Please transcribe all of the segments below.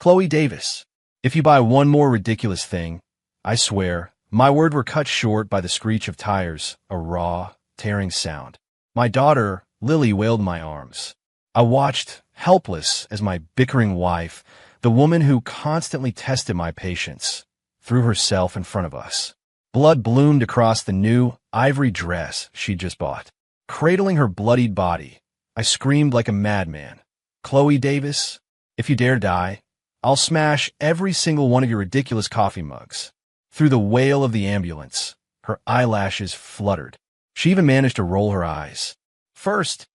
Chloe Davis. If you buy one more ridiculous thing, I swear, my words were cut short by the screech of tires, a raw, tearing sound. My daughter, Lily, wailed in my arms. I watched, helpless, as my bickering wife, the woman who constantly tested my patience, threw herself in front of us. Blood bloomed across the new, ivory dress she'd just bought. Cradling her bloodied body, I screamed like a madman. Chloe Davis, if you dare die, I'll smash every single one of your ridiculous coffee mugs. Through the wail of the ambulance, her eyelashes fluttered. She even managed to roll her eyes. First,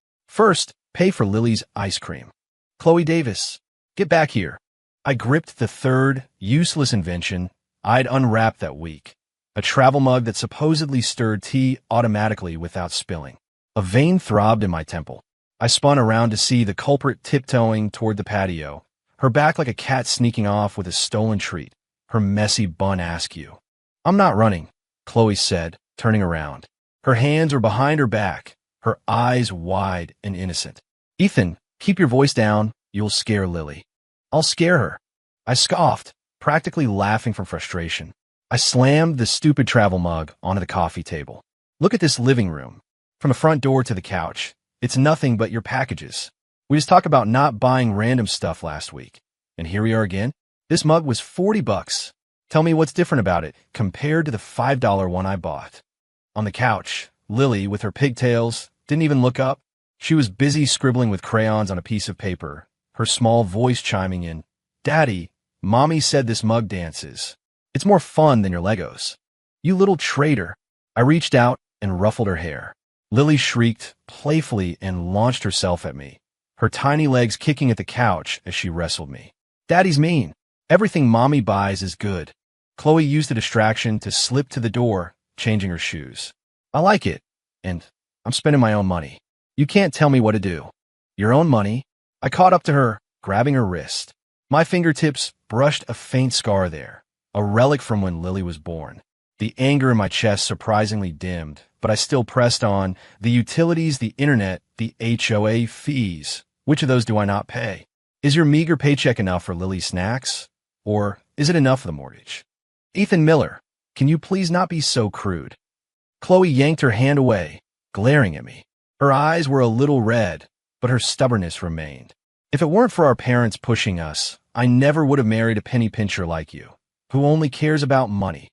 pay for Lily's ice cream. Chloe Davis, get back here. I gripped the third, useless invention I'd unwrapped that week. A travel mug that supposedly stirred tea automatically without spilling. A vein throbbed in my temple. I spun around to see the culprit tiptoeing toward the patio, her back like a cat sneaking off with a stolen treat, her messy bun askew. I'm not running, Chloe said, turning around. Her hands were behind her back, her eyes wide and innocent. Ethan, keep your voice down, you'll scare Lily. I'll scare her. I scoffed, practically laughing from frustration. I slammed the stupid travel mug onto the coffee table. Look at this living room. From the front door to the couch, it's nothing but your packages. We just talked about not buying random stuff last week. And here we are again. This mug was $40. Tell me what's different about it compared to the $5 one I bought. On the couch, Lily, with her pigtails, didn't even look up. She was busy scribbling with crayons on a piece of paper, her small voice chiming in. Daddy, Mommy said this mug dances. It's more fun than your Legos. You little traitor. I reached out and ruffled her hair. Lily shrieked playfully and launched herself at me, her tiny legs kicking at the couch as she wrestled me. Daddy's mean. Everything Mommy buys is good. Chloe used the distraction to slip to the door, changing her shoes. I like it, and I'm spending my own money. You can't tell me what to do. Your own money? I caught up to her, grabbing her wrist. My fingertips brushed a faint scar there, a relic from when Lily was born. The anger in my chest surprisingly dimmed, but I still pressed on. The utilities, the internet, the HOA fees. Which of those do I not pay? Is your meager paycheck enough for Lily's snacks? Or is it enough for the mortgage? Ethan Miller, can you please not be so crude? Chloe yanked her hand away, glaring at me. Her eyes were a little red, but her stubbornness remained. If it weren't for our parents pushing us, I never would have married a penny pincher like you, who only cares about money.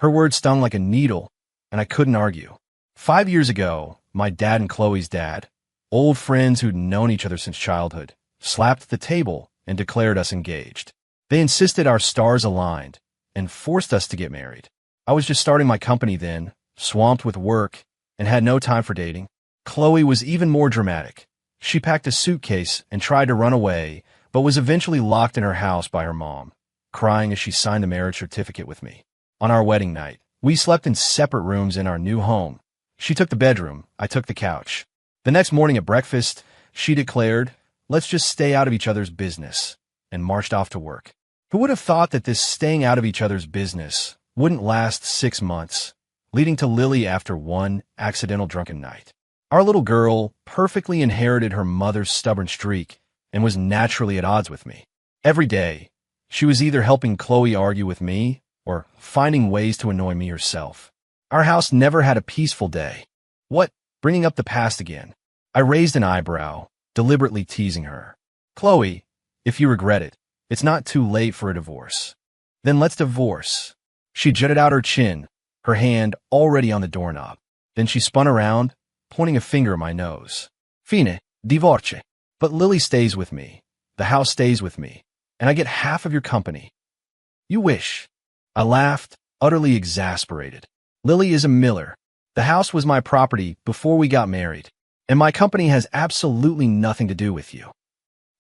Her words stung like a needle, and I couldn't argue. 5 years ago, my dad and Chloe's dad, old friends who'd known each other since childhood, slapped the table and declared us engaged. They insisted our stars aligned and forced us to get married. I was just starting my company then, swamped with work, and had no time for dating. Chloe was even more dramatic. She packed a suitcase and tried to run away, but was eventually locked in her house by her mom, crying as she signed the marriage certificate with me. On our wedding night, we slept in separate rooms in our new home. She took the bedroom, I took the couch. The next morning at breakfast, she declared, "Let's just stay out of each other's business," and marched off to work. Who would have thought that this staying out of each other's business wouldn't last 6 months, leading to Lily after one accidental drunken night? Our little girl perfectly inherited her mother's stubborn streak and was naturally at odds with me. Every day, she was either helping Chloe argue with me or finding ways to annoy me herself. Our house never had a peaceful day. What? Bringing up the past again. I raised an eyebrow, deliberately teasing her. Chloe, if you regret it, it's not too late for a divorce. Then let's divorce. She jutted out her chin, her hand already on the doorknob. Then she spun around, pointing a finger at my nose. Fine, divorce. But Lily stays with me. The house stays with me. And I get half of your company. You wish. I laughed, utterly exasperated. Lily is a Miller. The house was my property before we got married. And my company has absolutely nothing to do with you.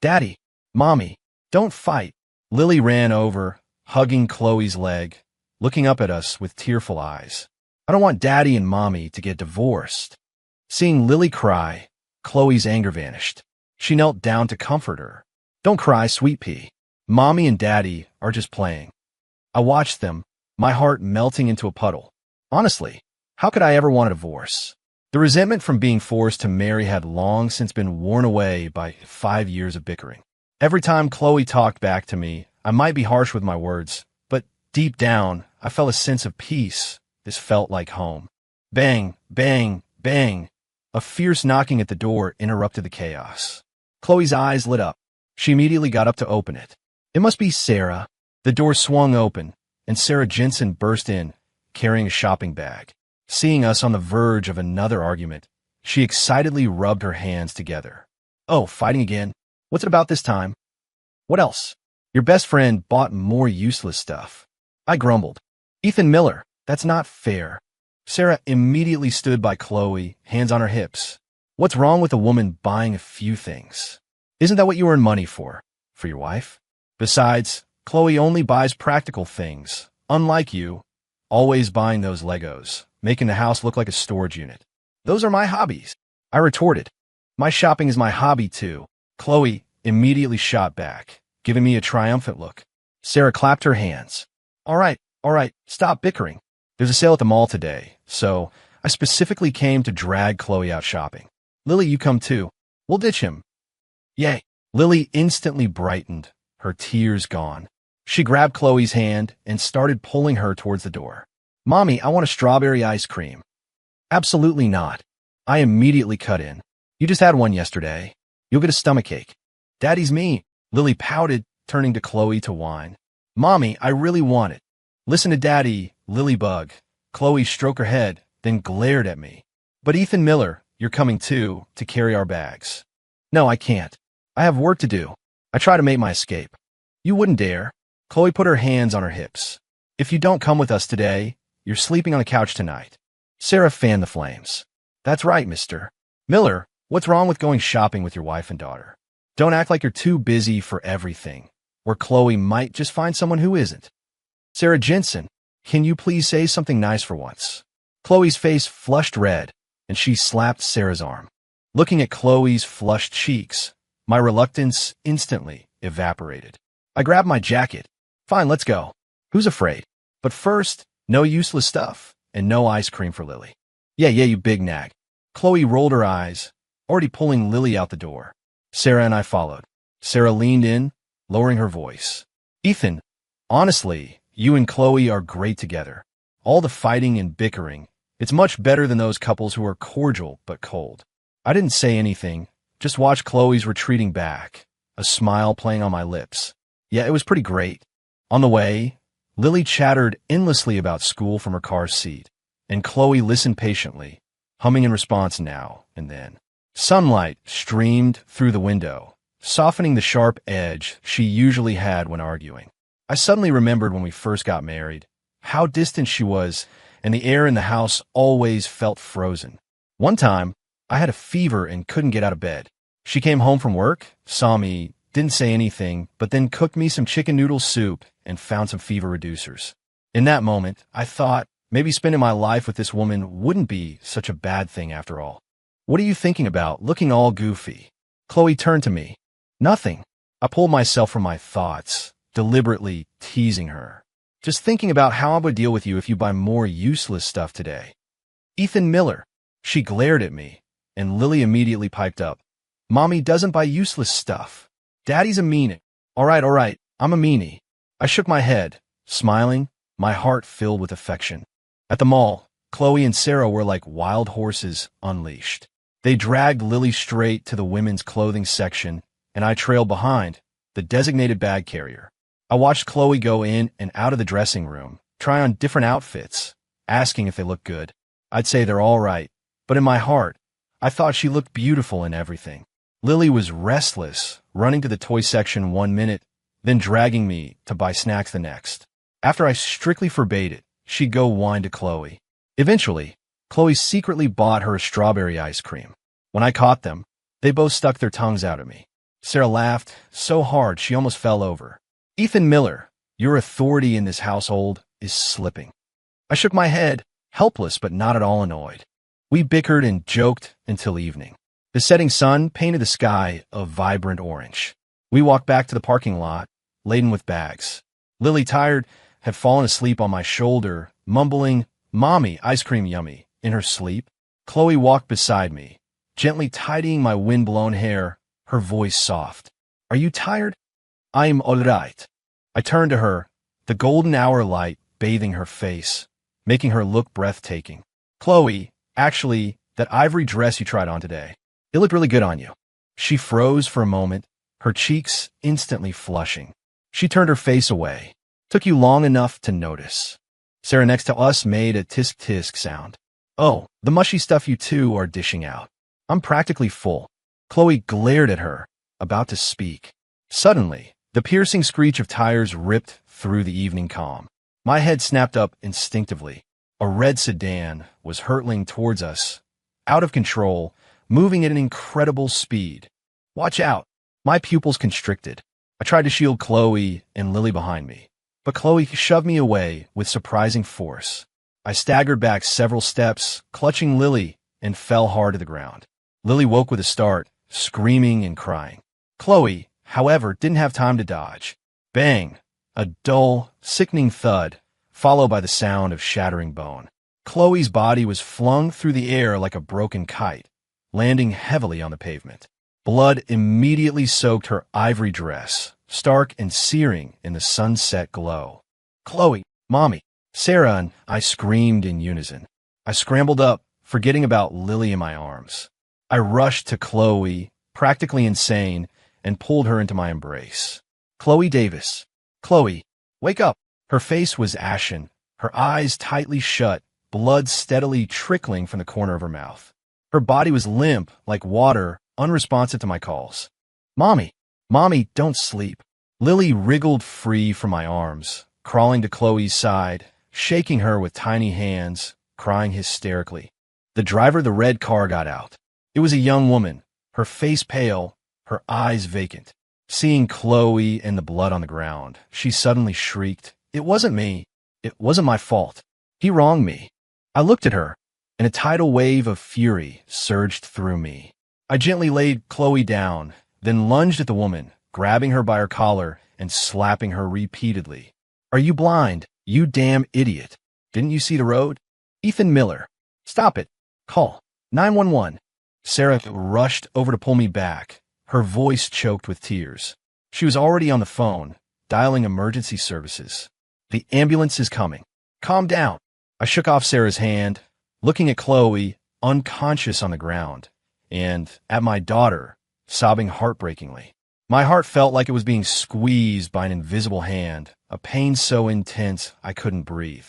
Daddy, Mommy, don't fight. Lily ran over, hugging Chloe's leg, looking up at us with tearful eyes. I don't want Daddy and Mommy to get divorced. Seeing Lily cry, Chloe's anger vanished. She knelt down to comfort her. Don't cry, sweet pea. Mommy and Daddy are just playing. I watched them, my heart melting into a puddle. Honestly, how could I ever want a divorce? The resentment from being forced to marry had long since been worn away by 5 years of bickering. Every time Chloe talked back to me, I might be harsh with my words, but deep down, I felt a sense of peace. This felt like home. Bang, bang, bang. A fierce knocking at the door interrupted the chaos. Chloe's eyes lit up. She immediately got up to open it. It must be Sarah. The door swung open, and Sarah Jensen burst in, carrying a shopping bag. Seeing us on the verge of another argument, she excitedly rubbed her hands together. Oh, fighting again? What's it about this time? What else? Your best friend bought more useless stuff. I grumbled. Ethan Miller, that's not fair. Sarah immediately stood by Chloe, hands on her hips. What's wrong with a woman buying a few things? Isn't that what you earn money for? For your wife? Besides, Chloe only buys practical things, unlike you, always buying those Legos, making the house look like a storage unit. Those are my hobbies, I retorted. My shopping is my hobby too. Chloe immediately shot back, giving me a triumphant look. Sarah clapped her hands. All right, stop bickering. There's a sale at the mall today, so I specifically came to drag Chloe out shopping. Lily, you come too. We'll ditch him. Yay. Lily instantly brightened, her tears gone. She grabbed Chloe's hand and started pulling her towards the door. Mommy, I want a strawberry ice cream. Absolutely not. I immediately cut in. You just had one yesterday. You'll get a stomachache. Daddy's mean. Lily pouted, turning to Chloe to whine. Mommy, I really want it. Listen to Daddy, Lily bug. Chloe stroked her head, then glared at me. But Ethan Miller, you're coming too, to carry our bags. No, I can't. I have work to do. I try to make my escape. You wouldn't dare. Chloe put her hands on her hips. If you don't come with us today, you're sleeping on the couch tonight. Sarah fanned the flames. That's right, Mr. Miller, what's wrong with going shopping with your wife and daughter? Don't act like you're too busy for everything, where Chloe might just find someone who isn't. Sarah Jensen, can you please say something nice for once? Chloe's face flushed red, and she slapped Sarah's arm. Looking at Chloe's flushed cheeks, my reluctance instantly evaporated. I grabbed my jacket. Fine, let's go. Who's afraid? But first, no useless stuff, and no ice cream for Lily. Yeah, you big nag. Chloe rolled her eyes, already pulling Lily out the door. Sarah and I followed. Sarah leaned in, lowering her voice. Ethan, honestly, you and Chloe are great together. All the fighting and bickering, it's much better than those couples who are cordial but cold. I didn't say anything, just watched Chloe's retreating back, a smile playing on my lips. Yeah, it was pretty great. On the way, Lily chattered endlessly about school from her car's seat, and Chloe listened patiently, humming in response now and then. Sunlight streamed through the window, softening the sharp edge she usually had when arguing. I suddenly remembered when we first got married, how distant she was, and the air in the house always felt frozen. One time, I had a fever and couldn't get out of bed. She came home from work, saw me, didn't say anything, but then cooked me some chicken noodle soup and found some fever reducers. In that moment, I thought maybe spending my life with this woman wouldn't be such a bad thing after all. What are you thinking about, looking all goofy? Chloe turned to me. Nothing. I pulled myself from my thoughts, deliberately teasing her. Just thinking about how I would deal with you if you buy more useless stuff today. Ethan Miller. She glared at me, and Lily immediately piped up. Mommy doesn't buy useless stuff. Daddy's a meanie. All right, I'm a meanie. I shook my head, smiling, my heart filled with affection. At the mall, Chloe and Sarah were like wild horses unleashed. They dragged Lily straight to the women's clothing section, and I trailed behind, the designated bag carrier. I watched Chloe go in and out of the dressing room, try on different outfits, asking if they looked good. I'd say they're all right, but in my heart, I thought she looked beautiful in everything. Lily was restless, running to the toy section 1 minute, then dragging me to buy snacks the next. After I strictly forbade it, she'd go whine to Chloe. Eventually, Chloe secretly bought her a strawberry ice cream. When I caught them, they both stuck their tongues out at me. Sarah laughed so hard she almost fell over. Ethan Miller, your authority in this household is slipping. I shook my head, helpless but not at all annoyed. We bickered and joked until evening. The setting sun painted the sky a vibrant orange. We walked back to the parking lot, laden with bags. Lily, tired, had fallen asleep on my shoulder, mumbling, Mommy, ice cream yummy, in her sleep. Chloe walked beside me, gently tidying my wind-blown hair, her voice soft. Are you tired? I'm all right. I turned to her, the golden hour light bathing her face, making her look breathtaking. Chloe, actually, that ivory dress you tried on today, it looked really good on you. She froze for a moment, her cheeks instantly flushing. She turned her face away. Took you long enough to notice. Sarah next to us made a tisk-tisk sound. Oh, the mushy stuff you two are dishing out. I'm practically full. Chloe glared at her, about to speak. Suddenly, the piercing screech of tires ripped through the evening calm. My head snapped up instinctively. A red sedan was hurtling towards us, out of control, moving at an incredible speed. Watch out! My pupils constricted. I tried to shield Chloe and Lily behind me, but Chloe shoved me away with surprising force. I staggered back several steps, clutching Lily, and fell hard to the ground. Lily woke with a start, screaming and crying. Chloe, however, didn't have time to dodge. Bang! A dull, sickening thud, followed by the sound of shattering bone. Chloe's body was flung through the air like a broken kite, landing heavily on the pavement. Blood immediately soaked her ivory dress, stark and searing in the sunset glow. Chloe, Mommy, Sarah and I screamed in unison. I scrambled up, forgetting about Lily in my arms. I rushed to Chloe, practically insane, and pulled her into my embrace. Chloe Davis. Chloe, wake up. Her face was ashen, her eyes tightly shut, blood steadily trickling from the corner of her mouth. Her body was limp, like water, unresponsive to my calls. Mommy, don't sleep. Lily wriggled free from my arms, crawling to Chloe's side, shaking her with tiny hands, crying hysterically. The driver of the red car got out. It was a young woman, her face pale, her eyes vacant. Seeing Chloe and the blood on the ground, she suddenly shrieked, "It wasn't me. It wasn't my fault. He wronged me." I looked at her, and a tidal wave of fury surged through me. I gently laid Chloe down, then lunged at the woman, grabbing her by her collar and slapping her repeatedly. Are you blind? You damn idiot. Didn't you see the road? Ethan Miller. Stop it. Call 911. Sarah rushed over to pull me back, her voice choked with tears. She was already on the phone, dialing emergency services. The ambulance is coming. Calm down. I shook off Sarah's hand, looking at Chloe, unconscious on the ground, and at my daughter, sobbing heartbreakingly. My heart felt like it was being squeezed by an invisible hand, a pain so intense I couldn't breathe.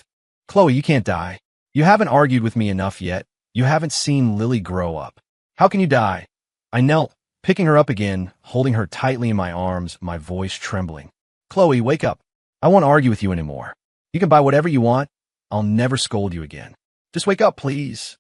Chloe, you can't die. You haven't argued with me enough yet. You haven't seen Lily grow up. How can you die? I knelt, picking her up again, holding her tightly in my arms, my voice trembling. Chloe, wake up. I won't argue with you anymore. You can buy whatever you want. I'll never scold you again. Just wake up, please.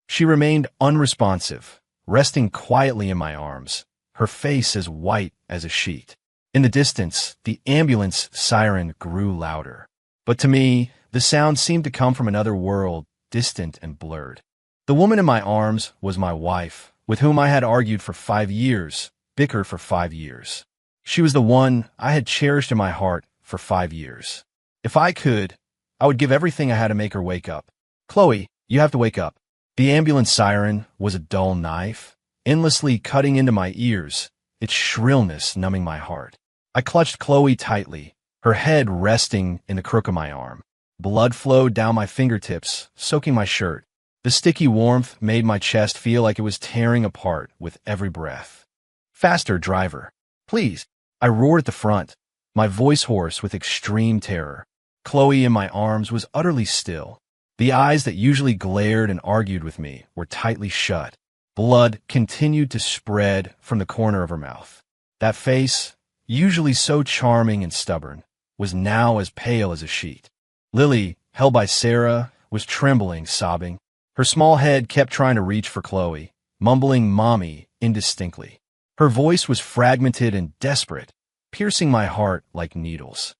She remained unresponsive, resting quietly in my arms, her face as white as a sheet. In the distance, the ambulance siren grew louder. But to me, the sound seemed to come from another world, distant and blurred. The woman in my arms was my wife, with whom I had argued for 5 years, bickered for 5 years. She was the one I had cherished in my heart for 5 years. If I could, I would give everything I had to make her wake up. Chloe, you have to wake up. The ambulance siren was a dull knife, endlessly cutting into my ears, its shrillness numbing my heart. I clutched Chloe tightly, her head resting in the crook of my arm. Blood flowed down my fingertips, soaking my shirt. The sticky warmth made my chest feel like it was tearing apart with every breath. Faster, driver. Please. I roared at the front, my voice hoarse with extreme terror. Chloe in my arms was utterly still. The eyes that usually glared and argued with me were tightly shut. Blood continued to spread from the corner of her mouth. That face, usually so charming and stubborn, was now as pale as a sheet. Lily, held by Sarah, was trembling, sobbing. Her small head kept trying to reach for Chloe, mumbling "Mommy" indistinctly. Her voice was fragmented and desperate, piercing my heart like needles.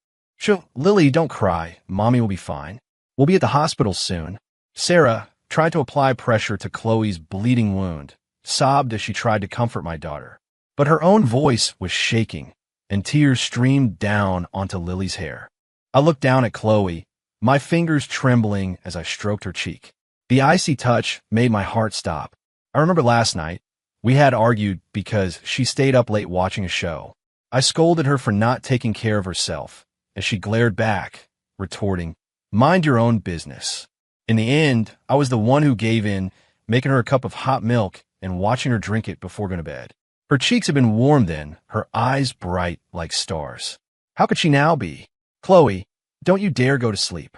Lily, don't cry. Mommy will be fine. We'll be at the hospital soon. Sarah tried to apply pressure to Chloe's bleeding wound, sobbed as she tried to comfort my daughter. But her own voice was shaking, and tears streamed down onto Lily's hair. I looked down at Chloe, my fingers trembling as I stroked her cheek. The icy touch made my heart stop. I remember last night, we had argued because she stayed up late watching a show. I scolded her for not taking care of herself, as she glared back, retorting, "Mind your own business." In the end, I was the one who gave in, making her a cup of hot milk and watching her drink it before going to bed. Her cheeks had been warm then, her eyes bright like stars. How could she now be? "Chloe, don't you dare go to sleep."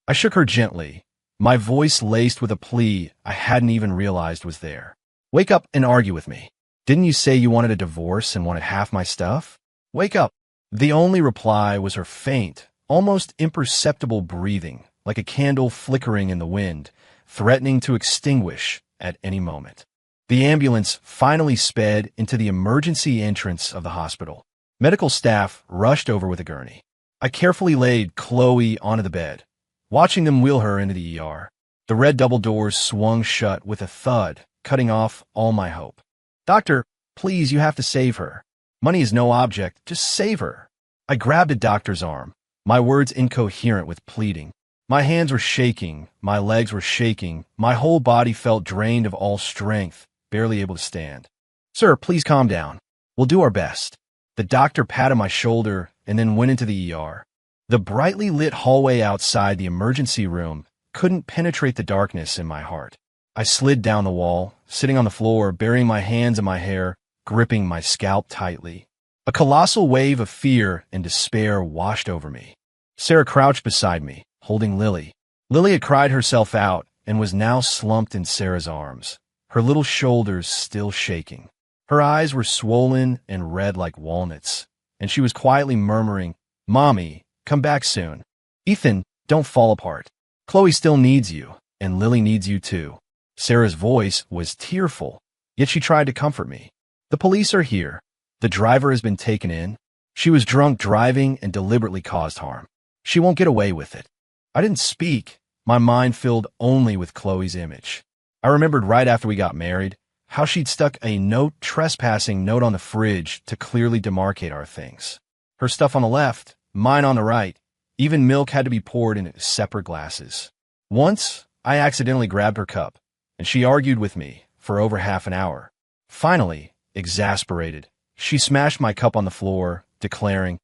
I shook her gently, my voice laced with a plea I hadn't even realized was there. "Wake up and argue with me. Didn't you say you wanted a divorce and wanted half my stuff? Wake up." The only reply was her faint, almost imperceptible breathing, like a candle flickering in the wind, threatening to extinguish at any moment. The ambulance finally sped into the emergency entrance of the hospital. Medical staff rushed over with a gurney. I carefully laid Chloe onto the bed, watching them wheel her into the ER. The red double doors swung shut with a thud, cutting off all my hope. "Doctor, please, you have to save her. Money is no object. Just save her." I grabbed a doctor's arm, my words incoherent with pleading. My hands were shaking, my legs were shaking, my whole body felt drained of all strength, barely able to stand. "Sir, please calm down. We'll do our best." The doctor patted my shoulder and then went into the ER. The brightly lit hallway outside the emergency room couldn't penetrate the darkness in my heart. I slid down the wall, sitting on the floor, burying my hands in my hair, gripping my scalp tightly. A colossal wave of fear and despair washed over me. Sarah crouched beside me, holding Lily. Lily had cried herself out and was now slumped in Sarah's arms, her little shoulders still shaking. Her eyes were swollen and red like walnuts, and she was quietly murmuring, "Mommy, come back soon. Ethan, don't fall apart. Chloe still needs you, and Lily needs you too." Sarah's voice was tearful, yet she tried to comfort me. "The police are here. The driver has been taken in. She was drunk driving and deliberately caused harm. She won't get away with it." I didn't speak, my mind filled only with Chloe's image. I remembered right after we got married, how she'd stuck a no trespassing note on the fridge to clearly demarcate our things. Her stuff on the left, mine on the right. Even milk had to be poured in separate glasses. Once, I accidentally grabbed her cup, and she argued with me for over half an hour. Finally, exasperated, she smashed my cup on the floor, declaring,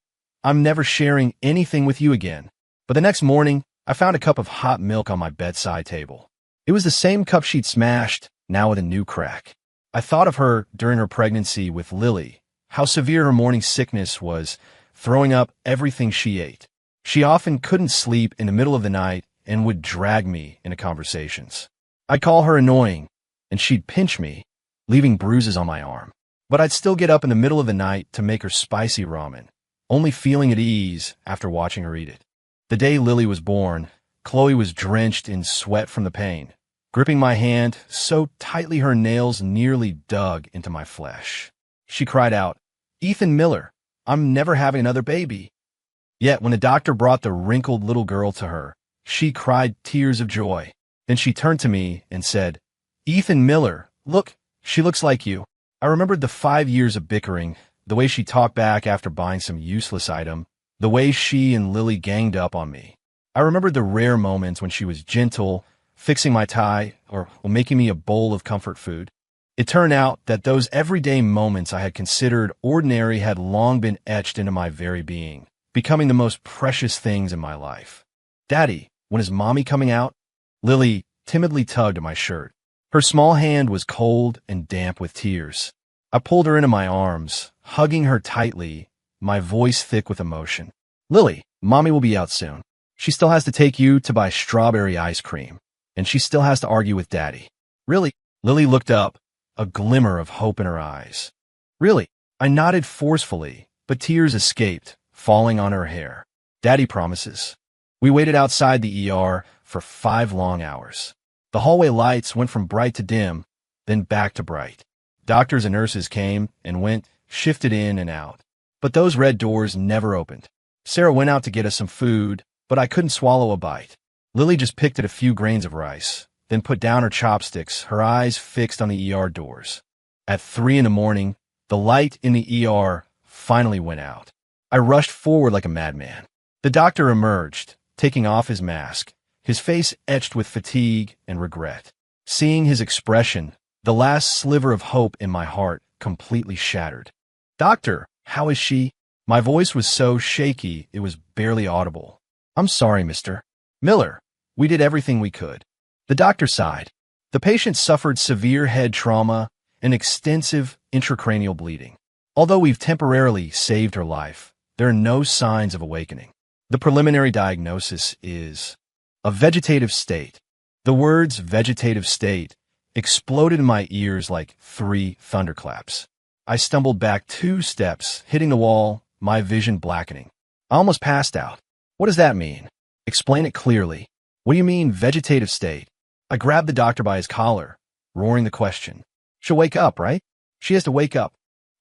"I'm never sharing anything with you again." But the next morning, I found a cup of hot milk on my bedside table. It was the same cup she'd smashed, now with a new crack. I thought of her during her pregnancy with Lily, how severe her morning sickness was, throwing up everything she ate. She often couldn't sleep in the middle of the night and would drag me into conversations. I'd call her annoying, and she'd pinch me, leaving bruises on my arm. But I'd still get up in the middle of the night to make her spicy ramen, only feeling at ease after watching her eat it. The day Lily was born, Chloe was drenched in sweat from the pain, gripping my hand so tightly her nails nearly dug into my flesh. She cried out, "Ethan Miller, I'm never having another baby." Yet when the doctor brought the wrinkled little girl to her, she cried tears of joy. Then she turned to me and said, "Ethan Miller, look, she looks like you." I remembered the 5 years of bickering, the way she talked back after buying some useless item, the way she and Lily ganged up on me. I remembered the rare moments when she was gentle, fixing my tie, or making me a bowl of comfort food. It turned out that those everyday moments I had considered ordinary had long been etched into my very being, becoming the most precious things in my life. "Daddy, when is Mommy coming out?" Lily timidly tugged at my shirt. Her small hand was cold and damp with tears. I pulled her into my arms, hugging her tightly, my voice thick with emotion. "Lily, Mommy will be out soon. She still has to take you to buy strawberry ice cream, and she still has to argue with Daddy." "Really?" Lily looked up, a glimmer of hope in her eyes. "Really?" I nodded forcefully, but tears escaped, falling on her hair. "Daddy promises." We waited outside the ER for 5 long hours. The hallway lights went from bright to dim, then back to bright. Doctors and nurses came and went, shifted in and out. But those red doors never opened. Sarah went out to get us some food, but I couldn't swallow a bite. Lily just picked at a few grains of rice, then put down her chopsticks, her eyes fixed on the ER doors. At 3 in the morning, the light in the ER finally went out. I rushed forward like a madman. The doctor emerged, taking off his mask, his face etched with fatigue and regret. Seeing his expression, the last sliver of hope in my heart completely shattered. "Doctor, how is she?" My voice was so shaky it was barely audible. I'm sorry, Mr. Miller. We did everything we could. The doctor sighed. The patient suffered severe head trauma and extensive intracranial bleeding. Although we've temporarily saved her life, there are no signs of awakening. The preliminary diagnosis is a vegetative state. The words vegetative state exploded in my ears like 3 thunderclaps. I stumbled back 2 steps, hitting the wall, my vision blackening. I almost passed out. What does that mean? Explain it clearly. What do you mean, vegetative state? I grabbed the doctor by his collar, roaring the question. She'll wake up, right? She has to wake up.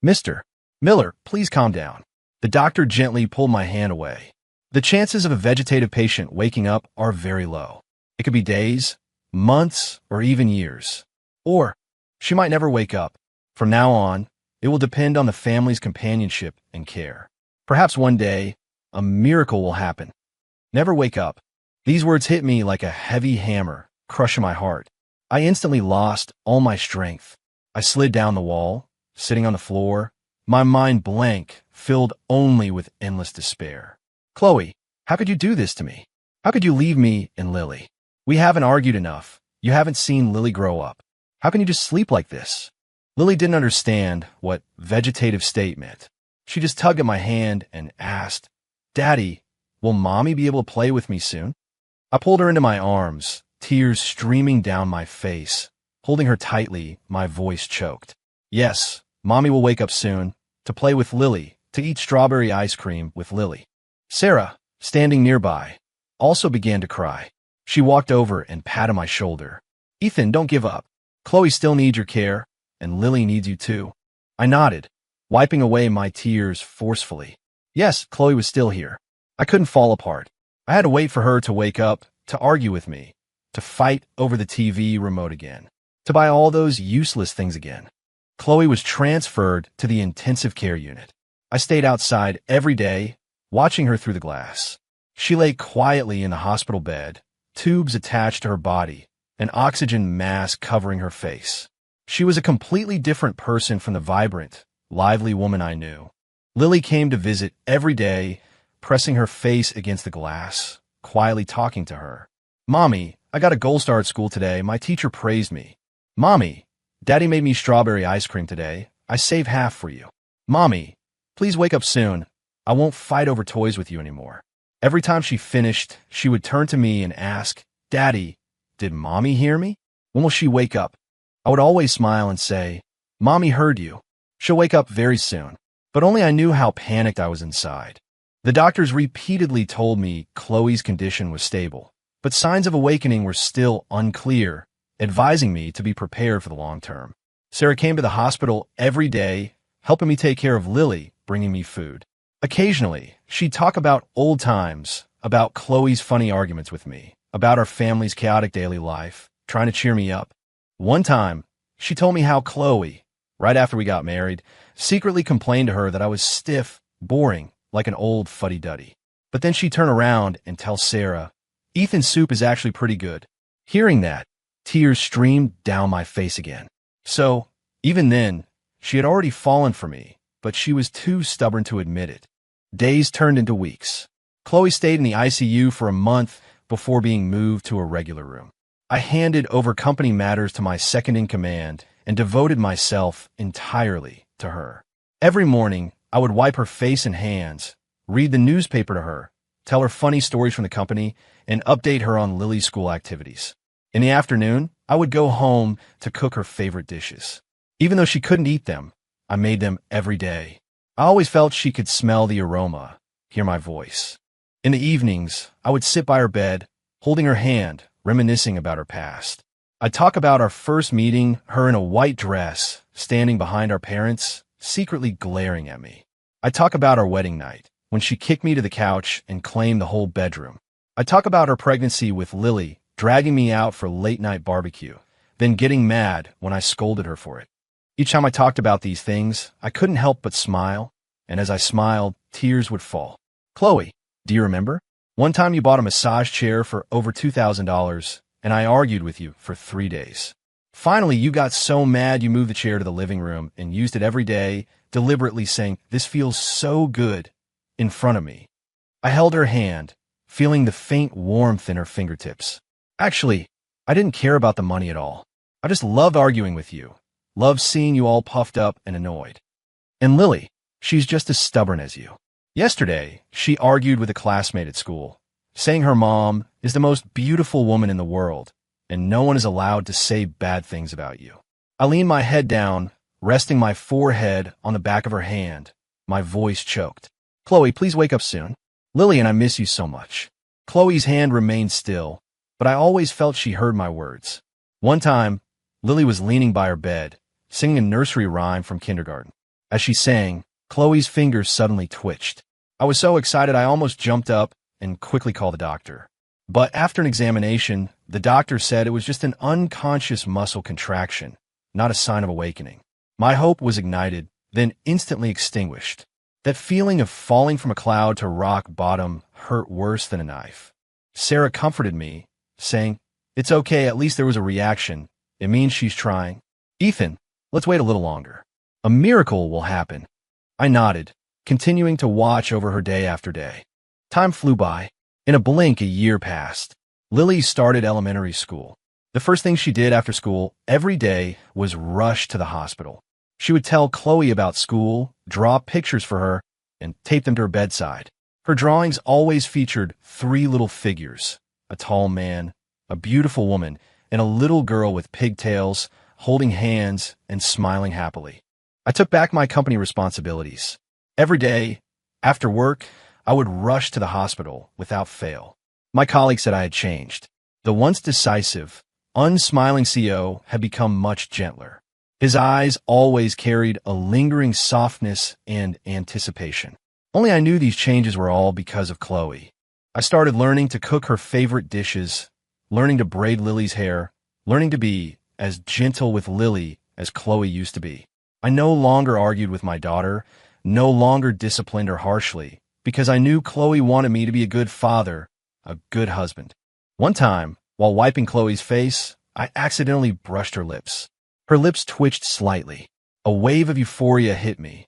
Mr. Miller, please calm down. The doctor gently pulled my hand away. The chances of a vegetative patient waking up are very low. It could be days, months, or even years. Or she might never wake up. From now on, it will depend on the family's companionship and care. Perhaps one day, a miracle will happen. Never wake up. These words hit me like a heavy hammer, crushing my heart. I instantly lost all my strength. I slid down the wall, sitting on the floor, my mind blank, filled only with endless despair. Chloe, how could you do this to me? How could you leave me and Lily? We haven't argued enough. You haven't seen Lily grow up. How can you just sleep like this? Lily didn't understand what vegetative state meant. She just tugged at my hand and asked, Daddy, will Mommy be able to play with me soon? I pulled her into my arms, tears streaming down my face. Holding her tightly, my voice choked. Yes, Mommy will wake up soon, to play with Lily, to eat strawberry ice cream with Lily. Sarah, standing nearby, also began to cry. She walked over and patted my shoulder. Ethan, don't give up. Chloe still needs your care, and Lily needs you too. I nodded, wiping away my tears forcefully. Yes, Chloe was still here. I couldn't fall apart. I had to wait for her to wake up, to argue with me, to fight over the TV remote again, to buy all those useless things again. Chloe was transferred to the intensive care unit. I stayed outside every day, watching her through the glass. She lay quietly in the hospital bed, tubes attached to her body, an oxygen mask covering her face. She was a completely different person from the vibrant, lively woman I knew. Lily came to visit every day, pressing her face against the glass, quietly talking to her. Mommy, I got a gold star at school today. My teacher praised me. Mommy, Daddy made me strawberry ice cream today. I saved half for you. Mommy, please wake up soon. I won't fight over toys with you anymore. Every time she finished, she would turn to me and ask, Daddy, did Mommy hear me? When will she wake up? I would always smile and say, Mommy heard you. She'll wake up very soon. But only I knew how panicked I was inside. The doctors repeatedly told me Chloe's condition was stable, but signs of awakening were still unclear, advising me to be prepared for the long term. Sarah came to the hospital every day, helping me take care of Lily, bringing me food. Occasionally, she'd talk about old times, about Chloe's funny arguments with me, about our family's chaotic daily life, trying to cheer me up. One time, she told me how Chloe, right after we got married, secretly complained to her that I was stiff, boring, like an old fuddy-duddy. But then she'd turn around and tell Sarah, Ethan's soup is actually pretty good. Hearing that, tears streamed down my face again. So, even then, she had already fallen for me, but she was too stubborn to admit it. Days turned into weeks. Chloe stayed in the ICU for a month before being moved to a regular room. I handed over company matters to my second-in-command and devoted myself entirely to her. Every morning, I would wipe her face and hands, read the newspaper to her, tell her funny stories from the company, and update her on Lily's school activities. In the afternoon, I would go home to cook her favorite dishes. Even though she couldn't eat them, I made them every day. I always felt she could smell the aroma, hear my voice. In the evenings, I would sit by her bed, holding her hand, reminiscing about her past. I'd talk about our first meeting, her in a white dress, standing behind our parents, secretly glaring at me. I'd talk about our wedding night, when she kicked me to the couch and claimed the whole bedroom. I'd talk about her pregnancy with Lily, dragging me out for late-night barbecue, then getting mad when I scolded her for it. Each time I talked about these things, I couldn't help but smile, and as I smiled, tears would fall. Chloe, do you remember? One time you bought a massage chair for over $2,000, and I argued with you for 3 days. Finally, you got so mad you moved the chair to the living room and used it every day, deliberately saying, "This feels so good," in front of me. I held her hand, feeling the faint warmth in her fingertips. Actually, I didn't care about the money at all. I just loved arguing with you. Loved seeing you all puffed up and annoyed. And Lily, she's just as stubborn as you. Yesterday, she argued with a classmate at school, saying her mom is the most beautiful woman in the world, and no one is allowed to say bad things about you. I leaned my head down, resting my forehead on the back of her hand. My voice choked. Chloe, please wake up soon. Lily and I miss you so much. Chloe's hand remained still, but I always felt she heard my words. One time, Lily was leaning by her bed, singing a nursery rhyme from kindergarten. As she sang, Chloe's fingers suddenly twitched. I was so excited I almost jumped up and quickly called the doctor. But after an examination, the doctor said it was just an unconscious muscle contraction, not a sign of awakening. My hope was ignited, then instantly extinguished. That feeling of falling from a cloud to rock bottom hurt worse than a knife. Sarah comforted me, saying, "It's okay, at least there was a reaction. It means she's trying. Ethan, let's wait a little longer. A miracle will happen." I nodded, continuing to watch over her day after day. Time flew by. In a blink, a year passed. Lily started elementary school. The first thing she did after school every day was rush to the hospital. She would tell Chloe about school, draw pictures for her, and tape them to her bedside. Her drawings always featured 3 little figures, a tall man, a beautiful woman, and a little girl with pigtails, holding hands and smiling happily. I took back my company responsibilities. Every day, after work, I would rush to the hospital without fail. My colleagues said I had changed. The once decisive, unsmiling CO had become much gentler. His eyes always carried a lingering softness and anticipation. Only I knew these changes were all because of Chloe. I started learning to cook her favorite dishes, learning to braid Lily's hair, learning to be as gentle with Lily as Chloe used to be. I no longer argued with my daughter, no longer disciplined her harshly, because I knew Chloe wanted me to be a good father, a good husband. One time, while wiping Chloe's face, I accidentally brushed her lips. Her lips twitched slightly. A wave of euphoria hit me,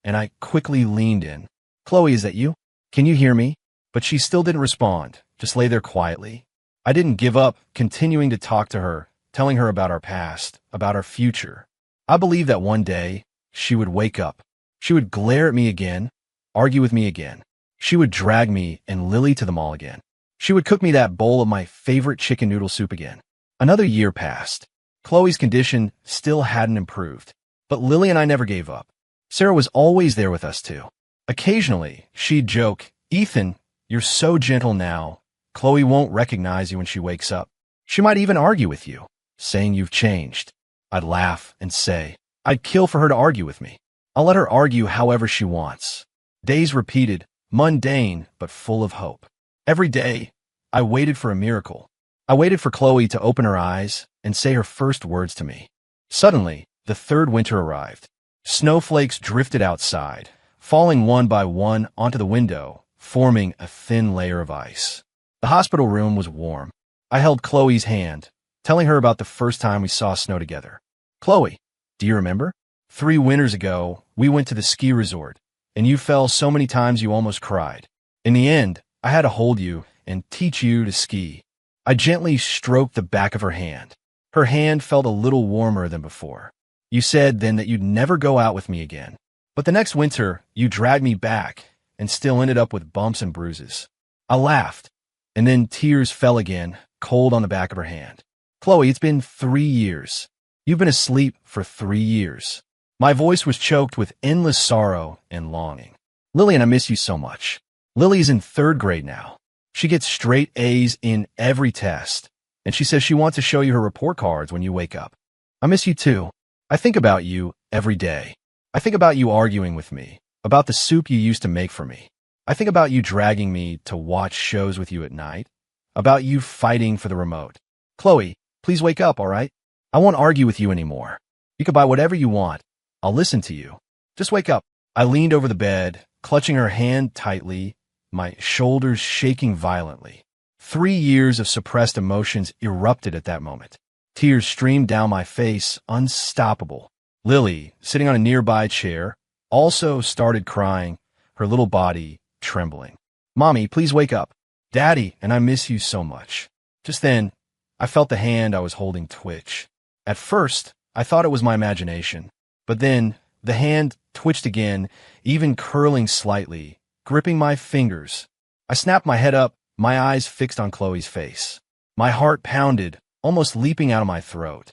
and I quickly leaned in. "Chloe, is that you? Can you hear me?" But she still didn't respond, just lay there quietly. I didn't give up, continuing to talk to her, telling her about our past, about our future. I believed that one day, she would wake up. She would glare at me again, argue with me again. She would drag me and Lily to the mall again. She would cook me that bowl of my favorite chicken noodle soup again. Another year passed. Chloe's condition still hadn't improved, but Lily and I never gave up. Sarah was always there with us too. Occasionally, she'd joke, "Ethan, you're so gentle now. Chloe won't recognize you when she wakes up. She might even argue with you, saying you've changed." I'd laugh and say, I'd kill for her to argue with me. I'll let her argue however she wants. Days repeated, mundane but full of hope. Every day, I waited for a miracle. I waited for Chloe to open her eyes and say her first words to me. Suddenly, the third winter arrived. Snowflakes drifted outside, falling one by one onto the window, forming a thin layer of ice. The hospital room was warm. I held Chloe's hand, telling her about the first time we saw snow together. "Chloe, do you remember? 3 winters ago, we went to the ski resort, and you fell so many times you almost cried. In the end, I had to hold you and teach you to ski." I gently stroked the back of her hand. Her hand felt a little warmer than before. "You said then that you'd never go out with me again. But the next winter, you dragged me back and still ended up with bumps and bruises." I laughed, and then tears fell again, cold on the back of her hand. "Chloe, it's been 3 years. You've been asleep for 3 years." My voice was choked with endless sorrow and longing. "Lily and I miss you so much. Lily's in 3rd grade now. She gets straight A's in every test, and she says she wants to show you her report cards when you wake up. I miss you too. I think about you every day. I think about you arguing with me, about the soup you used to make for me. I think about you dragging me to watch shows with you at night, about you fighting for the remote. Chloe, please wake up, all right? I won't argue with you anymore. You can buy whatever you want. I'll listen to you. Just wake up." I leaned over the bed, clutching her hand tightly, my shoulders shaking violently. 3 years of suppressed emotions erupted at that moment. Tears streamed down my face, unstoppable. Lily, sitting on a nearby chair, also started crying, her little body trembling. "Mommy, please wake up." "Daddy, and I miss you so much." Just then, I felt the hand I was holding twitch. At first, I thought it was my imagination, but then the hand twitched again, even curling slightly, gripping my fingers. I snapped my head up, my eyes fixed on Chloe's face. My heart pounded, almost leaping out of my throat.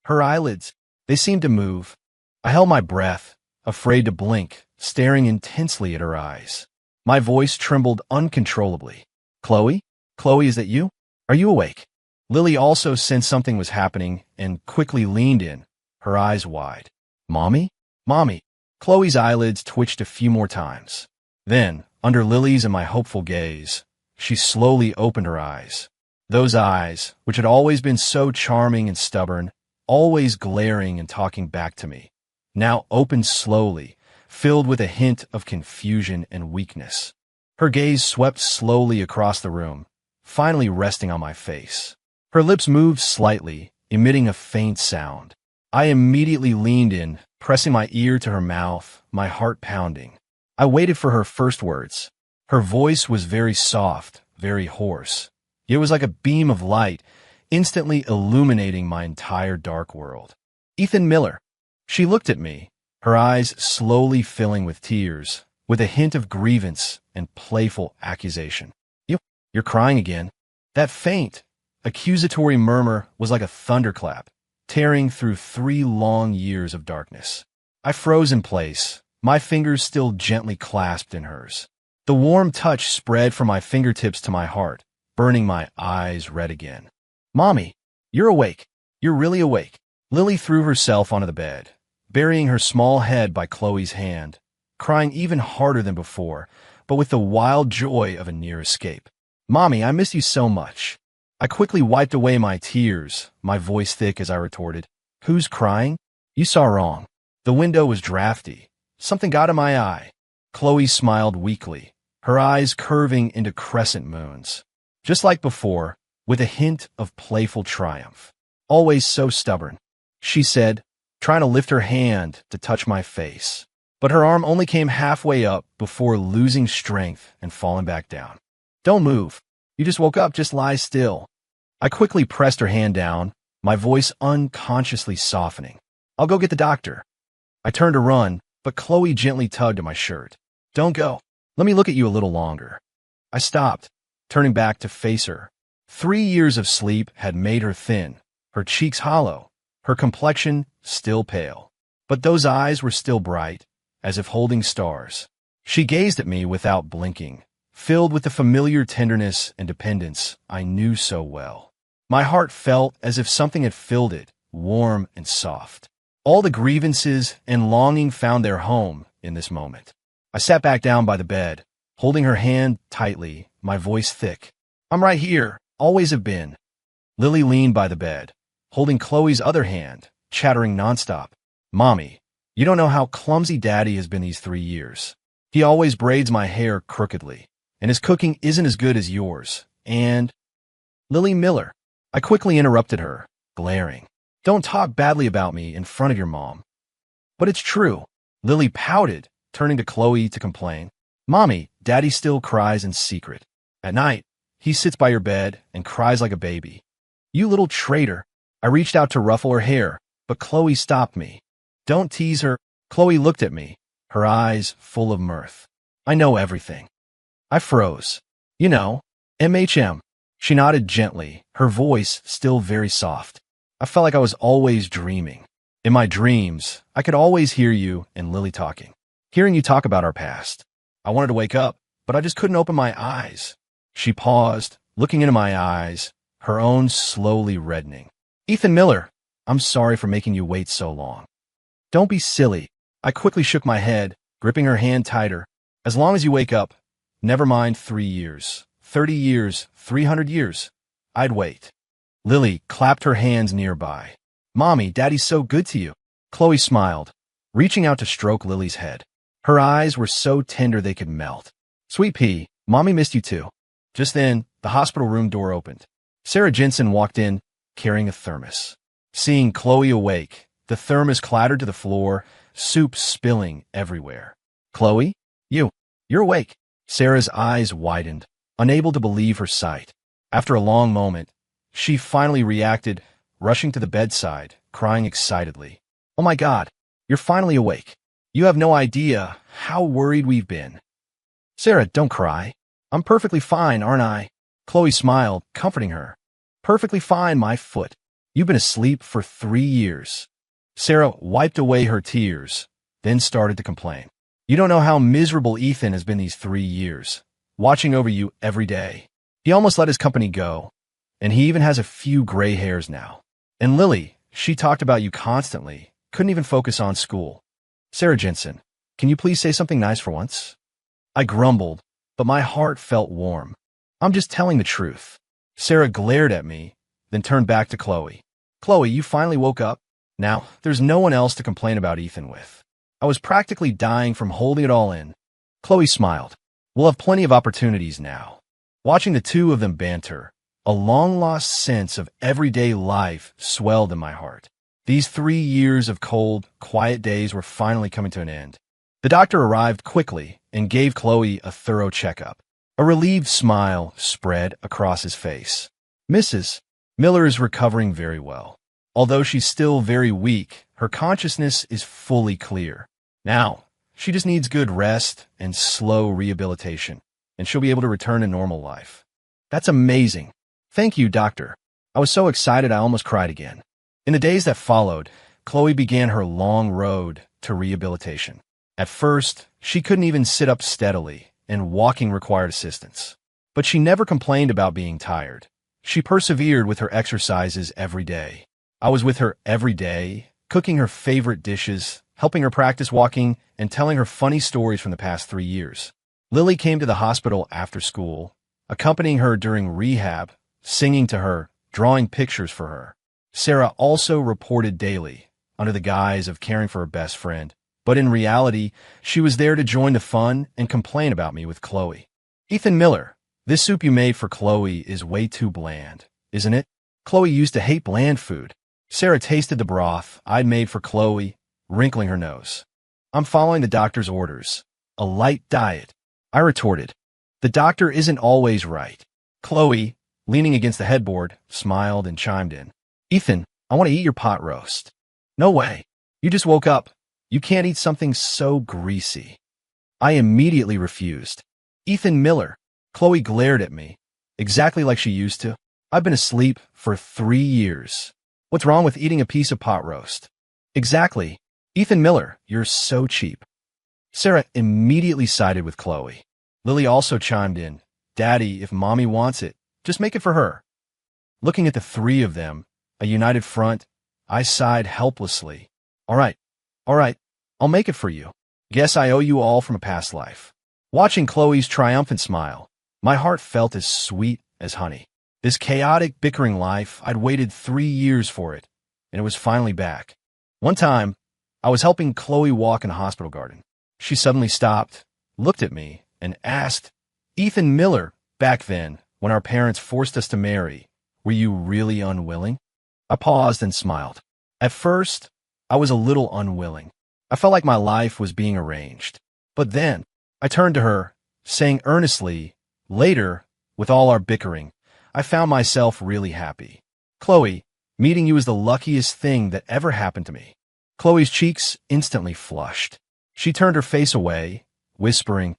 Her eyelids, they seemed to move. I held my breath, afraid to blink, staring intensely at her eyes. My voice trembled uncontrollably. "Chloe? Chloe, is that you? Are you awake?" Lily also sensed something was happening and quickly leaned in, her eyes wide. "Mommy? Mommy?" Chloe's eyelids twitched a few more times. Then, under Lily's and my hopeful gaze, she slowly opened her eyes. Those eyes, which had always been so charming and stubborn, always glaring and talking back to me, now opened slowly, filled with a hint of confusion and weakness. Her gaze swept slowly across the room, finally resting on my face. Her lips moved slightly, emitting a faint sound. I immediately leaned in, pressing my ear to her mouth, my heart pounding. I waited for her first words. Her voice was very soft, very hoarse. It was like a beam of light, instantly illuminating my entire dark world. "Ethan Miller." She looked at me, her eyes slowly filling with tears, with a hint of grievance and playful accusation. You're crying again." That faint, accusatory murmur was like a thunderclap, tearing through 3 long years of darkness. I froze in place, my fingers still gently clasped in hers. The warm touch spread from my fingertips to my heart, burning my eyes red again. "Mommy, you're awake. You're really awake." Lily threw herself onto the bed, burying her small head by Chloe's hand, crying even harder than before, but with the wild joy of a near escape. "Mommy, I miss you so much." I quickly wiped away my tears, my voice thick as I retorted, "Who's crying? You saw wrong. The window was drafty. Something got in my eye." Chloe smiled weakly, her eyes curving into crescent moons. Just like before, with a hint of playful triumph. "Always so stubborn," she said, trying to lift her hand to touch my face. But her arm only came halfway up before losing strength and falling back down. "Don't move. You just woke up, just lie still." I quickly pressed her hand down, my voice unconsciously softening. "I'll go get the doctor." I turned to run, but Chloe gently tugged at my shirt. "Don't go. Let me look at you a little longer." I stopped, turning back to face her. 3 years of sleep had made her thin, her cheeks hollow, her complexion still pale. But those eyes were still bright, as if holding stars. She gazed at me without blinking, filled with the familiar tenderness and dependence I knew so well. My heart felt as if something had filled it, warm and soft. All the grievances and longing found their home in this moment. I sat back down by the bed, holding her hand tightly, my voice thick. "I'm right here, always have been." Lily leaned by the bed, holding Chloe's other hand, chattering nonstop. "Mommy, you don't know how clumsy Daddy has been these 3 years. He always braids my hair crookedly, and his cooking isn't as good as yours, and—" "Lily Miller," I quickly interrupted her, glaring. "Don't talk badly about me in front of your mom." "But it's true." Lily pouted, turning to Chloe to complain. "Mommy, Daddy still cries in secret. At night, he sits by your bed and cries like a baby." "You little traitor." I reached out to ruffle her hair, but Chloe stopped me. "Don't tease her." Chloe looked at me, her eyes full of mirth. "I know everything." I froze. "You know, MHM. She nodded gently, her voice still very soft. I felt like I was always dreaming. In my dreams, I could always hear you and Lily talking, hearing you talk about our past. I wanted to wake up, but I just couldn't open my eyes." She paused, looking into my eyes, her own slowly reddening. "Ethan Miller, I'm sorry for making you wait so long." "Don't be silly." I quickly shook my head, gripping her hand tighter. "As long as you wake up, never mind 3 years, 30 years, 300 years. I'd wait." Lily clapped her hands nearby. "Mommy, Daddy's so good to you." Chloe smiled, reaching out to stroke Lily's head. Her eyes were so tender they could melt. "Sweet pea, Mommy missed you too." Just then, the hospital room door opened. Sarah Jensen walked in, carrying a thermos. Seeing Chloe awake, the thermos clattered to the floor, soup spilling everywhere. "Chloe, you're awake." Sarah's eyes widened, unable to believe her sight. After a long moment, she finally reacted, rushing to the bedside, crying excitedly. "Oh my God, you're finally awake. You have no idea how worried we've been." "Sarah, don't cry. I'm perfectly fine, aren't I?" Chloe smiled, comforting her. "Perfectly fine, my foot. You've been asleep for 3 years." Sarah wiped away her tears, then started to complain. "You don't know how miserable Ethan has been these 3 years, watching over you every day. He almost let his company go, and he even has a few gray hairs now. And Lily, she talked about you constantly, couldn't even focus on school. Sarah Jensen, can you please say something nice for once?" I grumbled, but my heart felt warm. "I'm just telling the truth." Sarah glared at me, then turned back to Chloe. "Chloe, you finally woke up? Now, there's no one else to complain about Ethan with. I was practically dying from holding it all in." Chloe smiled. "We'll have plenty of opportunities now." Watching the two of them banter, a long-lost sense of everyday life swelled in my heart. These 3 years of cold, quiet days were finally coming to an end. The doctor arrived quickly and gave Chloe a thorough checkup. A relieved smile spread across his face. "Mrs. Miller is recovering very well. Although she's still very weak, her consciousness is fully clear. Now, she just needs good rest and slow rehabilitation, and she'll be able to return to normal life." "That's amazing. Thank you, doctor." I was so excited I almost cried again. In the days that followed, Chloe began her long road to rehabilitation. At first, she couldn't even sit up steadily, and walking required assistance. But she never complained about being tired. She persevered with her exercises every day. I was with her every day, cooking her favorite dishes, helping her practice walking, and telling her funny stories from the past 3 years. Lily came to the hospital after school, accompanying her during rehab, singing to her, drawing pictures for her. Sarah also reported daily, under the guise of caring for her best friend. But in reality, she was there to join the fun and complain about me with Chloe. "Ethan Miller, this soup you made for Chloe is way too bland, isn't it?" Chloe used to hate bland food. Sarah tasted the broth I'd made for Chloe, wrinkling her nose. "I'm following the doctor's orders. A light diet." I retorted. "The doctor isn't always right." Chloe, leaning against the headboard, smiled and chimed in. "Ethan, I want to eat your pot roast." "No way. You just woke up. You can't eat something so greasy." I immediately refused. "Ethan Miller." Chloe glared at me, exactly like she used to. "I've been asleep for 3 years. What's wrong with eating a piece of pot roast?" "Exactly. Ethan Miller, you're so cheap." Sarah immediately sided with Chloe. Lily also chimed in. "Daddy, if mommy wants it, just make it for her." Looking at the three of them, a united front, I sighed helplessly. All right, I'll make it for you. Guess I owe you all from a past life." Watching Chloe's triumphant smile, my heart felt as sweet as honey. This chaotic, bickering life, I'd waited 3 years for it, and it was finally back. One time, I was helping Chloe walk in a hospital garden. She suddenly stopped, looked at me, and asked, "Ethan Miller, back then, when our parents forced us to marry, were you really unwilling?" I paused and smiled. At first, I was a little unwilling. I felt like my life was being arranged. But then, I turned to her, saying earnestly, "Later, with all our bickering, I found myself really happy. Chloe, meeting you is the luckiest thing that ever happened to me." Chloe's cheeks instantly flushed. She turned her face away, whispering,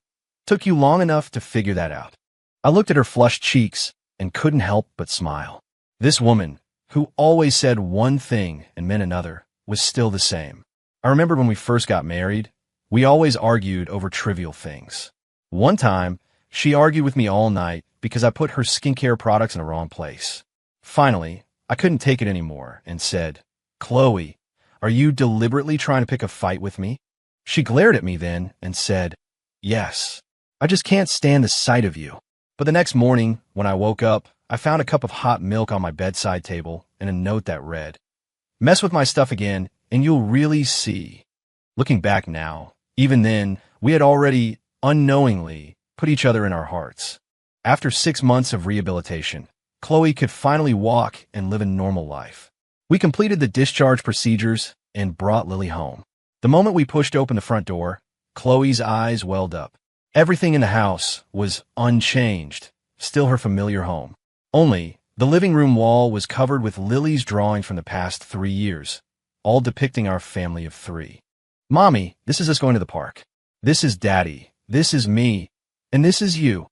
"Took you long enough to figure that out." I looked at her flushed cheeks and couldn't help but smile. This woman, who always said one thing and meant another, was still the same. I remember when we first got married, we always argued over trivial things. One time, she argued with me all night because I put her skincare products in the wrong place. Finally, I couldn't take it anymore and said, "Chloe, are you deliberately trying to pick a fight with me?" She glared at me then and said, "Yes. I just can't stand the sight of you." But the next morning, when I woke up, I found a cup of hot milk on my bedside table and a note that read, "Mess with my stuff again, and you'll really see." Looking back now, even then, we had already, unknowingly, put each other in our hearts. After 6 months of rehabilitation, Chloe could finally walk and live a normal life. We completed the discharge procedures and brought Lily home. The moment we pushed open the front door, Chloe's eyes welled up. Everything in the house was unchanged, still her familiar home. Only, the living room wall was covered with Lily's drawing from the past 3 years, all depicting our family of three. Mommy, this is us going to the park. This is Daddy. This is me. And this is you.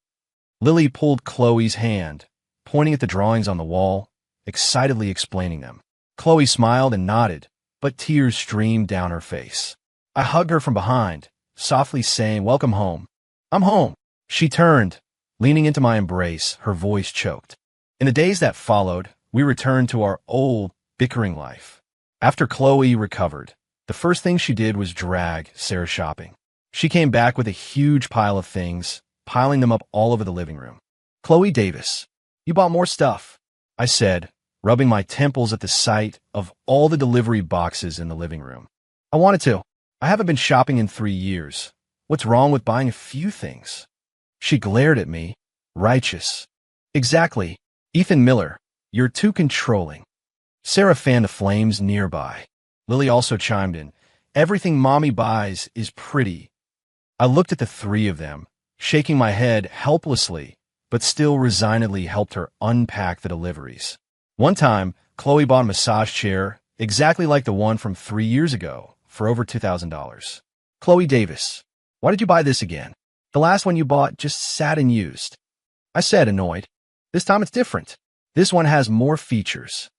Lily pulled Chloe's hand, pointing at the drawings on the wall, excitedly explaining them. Chloe smiled and nodded, but tears streamed down her face. I hugged her from behind, softly saying, "Welcome home." "I'm home." She turned, leaning into my embrace, her voice choked. In the days that followed, we returned to our old, bickering life. After Chloe recovered, the first thing she did was drag Sarah shopping. She came back with a huge pile of things, piling them up all over the living room. "Chloe Davis, you bought more stuff," I said, rubbing my temples at the sight of all the delivery boxes in the living room. "I wanted to. I haven't been shopping in 3 years. What's wrong with buying a few things?" She glared at me, righteous. "Exactly. Ethan Miller, you're too controlling." Sarah fanned the flames nearby. Lily also chimed in. "Everything Mommy buys is pretty." I looked at the three of them, shaking my head helplessly, but still resignedly helped her unpack the deliveries. One time, Chloe bought a massage chair exactly like the one from 3 years ago for over $2,000. "Chloe Davis, why did you buy this again? The last one you bought just sat and used," I said, annoyed. "This time it's different. This one has more features."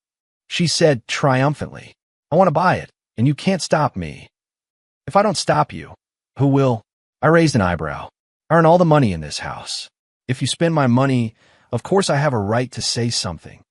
She said triumphantly, "I want to buy it, and you can't stop me." "If I don't stop you, who will?" I raised an eyebrow. "I earn all the money in this house. If you spend my money, of course I have a right to say something."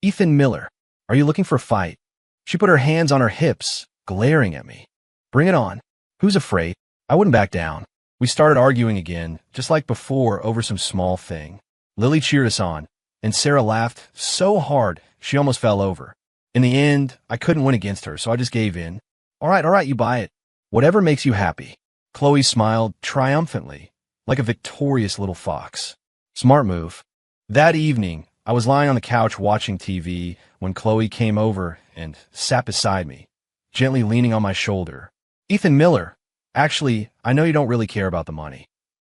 "Ethan Miller, are you looking for a fight?" She put her hands on her hips, glaring at me. "Bring it on. Who's afraid?" I wouldn't back down. We started arguing again, just like before, over some small thing. Lily cheered us on, and Sarah laughed so hard she almost fell over. In the end, I couldn't win against her, so I just gave in. All right, you buy it. Whatever makes you happy." Chloe smiled triumphantly, like a victorious little fox. Smart move. That evening, I was lying on the couch watching TV when Chloe came over and sat beside me, gently leaning on my shoulder. "Ethan Miller, actually, I know you don't really care about the money,"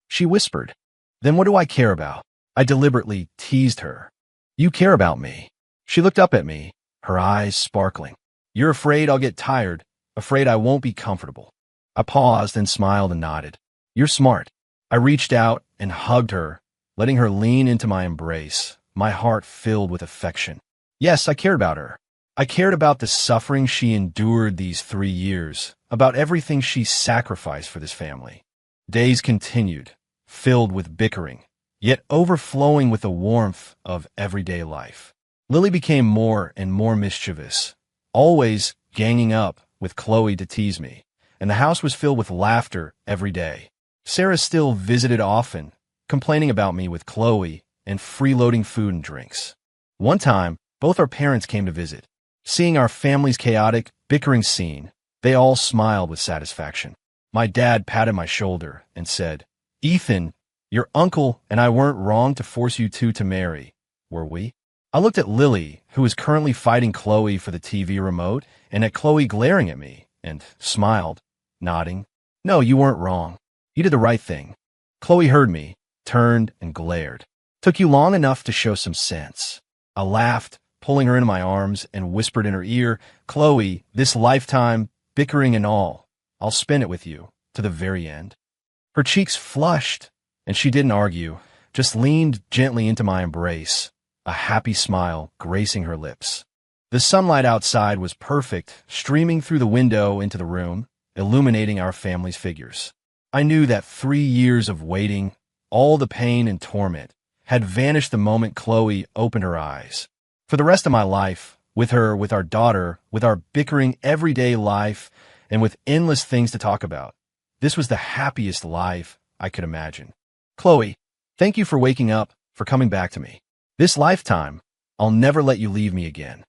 she whispered. "Then what do I care about?" I deliberately teased her. "You care about me." She looked up at me, her eyes sparkling. "You're afraid I'll get tired, afraid I won't be comfortable." I paused and smiled and nodded. "You're smart." I reached out and hugged her, letting her lean into my embrace, my heart filled with affection. Yes, I cared about her. I cared about the suffering she endured these 3 years, about everything she sacrificed for this family. Days continued, filled with bickering, yet overflowing with the warmth of everyday life. Lily became more and more mischievous, always ganging up with Chloe to tease me, and the house was filled with laughter every day. Sarah still visited often, complaining about me with Chloe and freeloading food and drinks. One time, both our parents came to visit. Seeing our family's chaotic, bickering scene, they all smiled with satisfaction. My dad patted my shoulder and said, "Ethan, your uncle and I weren't wrong to force you two to marry, were we?" I looked at Lily, who was currently fighting Chloe for the TV remote, and at Chloe glaring at me, and smiled, nodding. "No, you weren't wrong. You did the right thing." Chloe heard me, turned, and glared. "Took you long enough to show some sense." I laughed, pulling her into my arms, and whispered in her ear, "Chloe, this lifetime, bickering and all, I'll spend it with you, to the very end." Her cheeks flushed, and she didn't argue, just leaned gently into my embrace, a happy smile gracing her lips. The sunlight outside was perfect, streaming through the window into the room, illuminating our family's figures. I knew that 3 years of waiting, all the pain and torment, had vanished the moment Chloe opened her eyes. For the rest of my life, with her, with our daughter, with our bickering everyday life, and with endless things to talk about, this was the happiest life I could imagine. Chloe, thank you for waking up, for coming back to me. This lifetime, I'll never let you leave me again.